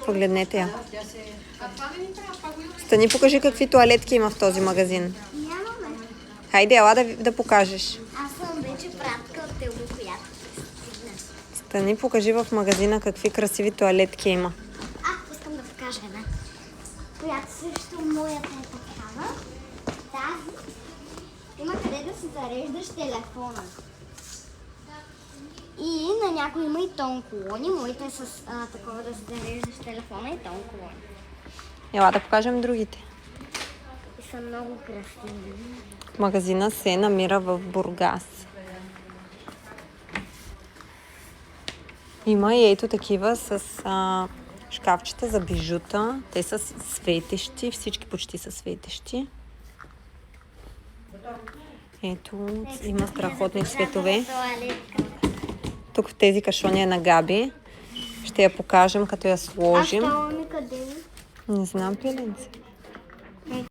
Погледнете я. Стани, покажи какви туалетки има в този магазин. Нямаме. Хайде, ела да покажеш. Аз съм вече пратка от Телго, която стигна. Стани, покажи в магазина какви красиви туалетки има. Искам да покажа една. Която също моята е такава. Тази. Има къде да си зареждаш телефона. И на някой има и тон колони. Моите е с такова да си зареждаш телефона и тон колони. Ела да покажем другите. И са много красиви. Магазина се намира в Бургас. Има и ето такива с шкафчета за бижута. Те са светещи, всички почти са светещи. Ето, има страхотни цветове. Тук в тези кашони е на Габи. Ще я покажем, като я сложим. А къде? Не знам, пиленце.